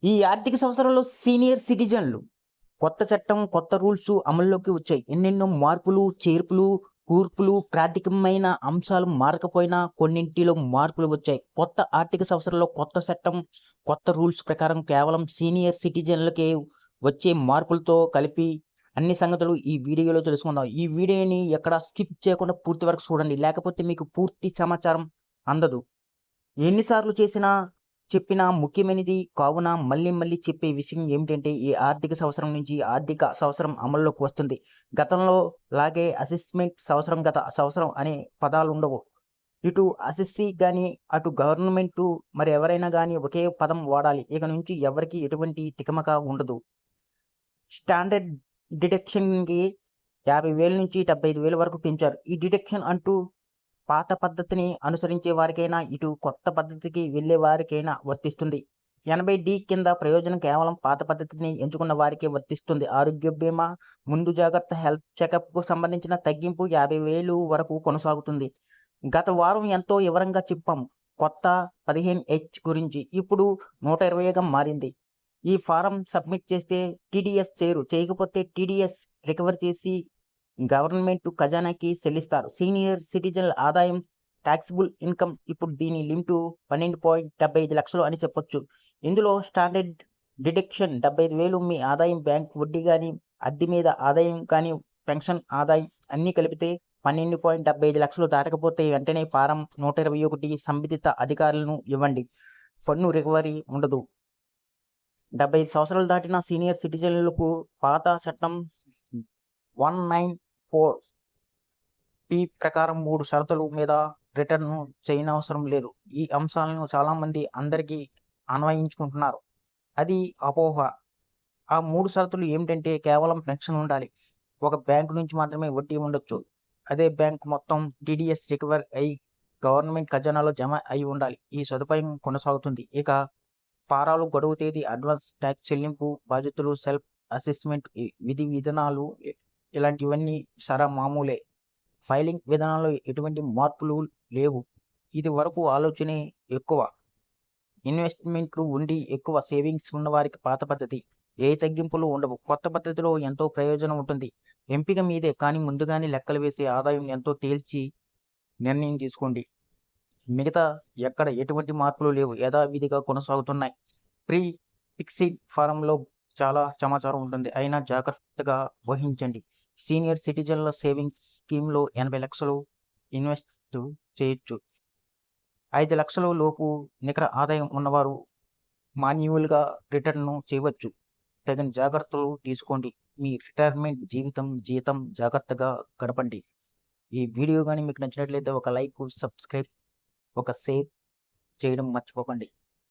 ఈ ఆర్థిక సంవత్సరంలో సీనియర్ సిటిజన్లు కొత్త చట్టం, కొత్త రూల్స్ అమల్లోకి వచ్చాయి. ఎన్నెన్నో మార్పులు, చేర్పులు, కూర్పులు, ప్రాథమికమైన అంశాలు మారకపోయినా కొన్నింటిలో మార్పులు వచ్చాయి. కొత్త ఆర్థిక సంవత్సరంలో కొత్త చట్టం, కొత్త రూల్స్ ప్రకారం కేవలం సీనియర్ సిటిజన్లకే వచ్చే మార్పులతో కలిపి అన్ని సంగతులు ఈ వీడియోలో తెలుసుకుందాం. ఈ వీడియోని ఎక్కడ స్కిప్ చేయకుండా పూర్తి వరకు చూడండి. లేకపోతే మీకు పూర్తి సమాచారం అందదు. ఎన్నిసార్లు చెప్పినా ముఖ్యమైనది కావున మళ్ళీ మళ్ళీ చెప్పే విషయం ఏమిటంటే ఈ ఆర్థిక సంవత్సరం నుంచి ఆర్థిక సంవత్సరం అమల్లోకి వస్తుంది. గతంలో లాగే అసెస్మెంట్ సంవత్సరం, గత సంవత్సరం అనే పదాలు ఉండవు. ఇటు అసెస్సీ గాని, అటు గవర్నమెంటు మరి ఎవరైనా గాని ఒకే పదం వాడాలి. ఇక నుంచి ఎవరికీ ఎటువంటి తికమక ఉండదు. స్టాండర్డ్ డిడక్షన్‌కి 50,000 నుంచి 75,000 వరకు పెంచారు. ఈ డిడక్షన్ అంటూ పాత పద్ధతిని అనుసరించే వారికైనా, ఇటు కొత్త పద్ధతికి వెళ్ళే వారికైనా వర్తిస్తుంది. 80D కింద ప్రయోజనం కేవలం పాత పద్ధతిని ఎంచుకున్న వారికే వర్తిస్తుంది. ఆరోగ్య బీమా, ముందు జాగ్రత్త హెల్త్ చెకప్‌కు సంబంధించిన తగ్గింపు 50,000 వరకు కొనసాగుతుంది. గత వారం ఎంతో వివరంగా చెప్పాం కొత్త 15H గురించి. ఇప్పుడు 120గా మారింది. ఈ ఫారం సబ్మిట్ చేస్తే టీడీఎస్ చేయకపోతే టీడీఎస్ రికవర్ చేసి గవర్నమెంట్ ఖజానాకి చెల్లిస్తారు. సీనియర్ సిటిజన్ల ఆదాయం టాక్సిబుల్ ఇన్కమ్ ఇప్పుడు దీని లిమిటు 12.75 లక్షలు అని చెప్పొచ్చు. ఇందులో స్టాండర్డ్ డిడక్షన్ 75,000 మీ ఆదాయం, బ్యాంక్ వడ్డీ గాని, అద్దె మీద ఆదాయం కానీ, పెన్షన్ ఆదాయం అన్నీ కలిపితే 12.75 లక్షలు దాటకపోతే వెంటనే ఫారం 121 సంబంధిత అధికారులను ఇవ్వండి. పన్ను రికవరీ ఉండదు. 75 సంవత్సరాలు దాటిన సీనియర్ సిటిజన్లకు పాత చట్టం 194 ప్రకారం 3 షరతుల మీద రిటర్న్ చేయనవసరం లేదు. ఈ అంశాలను చాలామంది అందరికీ అన్వయించుకుంటున్నారు. అది అపోహ. ఆ 3 షరతులు ఏమిటంటే కేవలం పెన్షన్ ఉండాలి. ఒక బ్యాంకు నుంచి మాత్రమే వడ్డీ ఉండొచ్చు. అదే బ్యాంకు మొత్తం టీడీఎస్ రికవర్ అయి గవర్నమెంట్ ఖజానాలో జమ అయి ఉండాలి. ఈ సదుపాయం కొనసాగుతుంది. ఇక ఫారాలు, గడువు తేదీ, అడ్వాన్స్ ట్యాక్స్ చెల్లింపు, బాధ్యతలు, సెల్ఫ్ అసెస్మెంట్, విధి విధానాలు ఇలాంటివన్నీ మామూలే. ఫైలింగ్ విధానాల్లో ఎటువంటి మార్పులు లేవు. ఇది వరకు ఆలోచనే ఎక్కువ, ఇన్వెస్ట్మెంట్లు ఉండి ఎక్కువ సేవింగ్స్ ఉన్నవారికి పాత పద్ధతి. ఏ తగ్గింపులు ఉండవు. కొత్త పద్ధతిలో ఎంతో ప్రయోజనం ఉంటుంది. ఎంపిక మీదే, కానీ ముందుగానే లెక్కలు వేసి ఆదాయం ఎంతో తేల్చి నిర్ణయం తీసుకోండి. మిగతా ఎక్కడ ఎటువంటి మార్పులు లేవు, యథావిధిగా కొనసాగుతున్నాయి. ప్రీ ఫిక్స్డ్ ఫారంలో చాలా సమాచారం ఉంటుంది, అయినా జాగ్రత్తగా వహించండి. సీనియర్ సిటిజన్ల సేవింగ్స్ స్కీమ్లో 80 లక్షలు ఇన్వెస్ట్ చేయొచ్చు. 5 లక్షల లోపు నికర ఆదాయం ఉన్నవారు మాన్యువల్గా రిటర్న్ చేయవచ్చు. తగిన జాగ్రత్తలు తీసుకోండి. మీ రిటైర్మెంట్ జీతం జాగ్రత్తగా గడపండి. ఈ వీడియో కానీ మీకు నచ్చినట్లయితే ఒక లైక్, సబ్స్క్రైబ్, ఒక షేర్ చేయడం మర్చిపోకండి.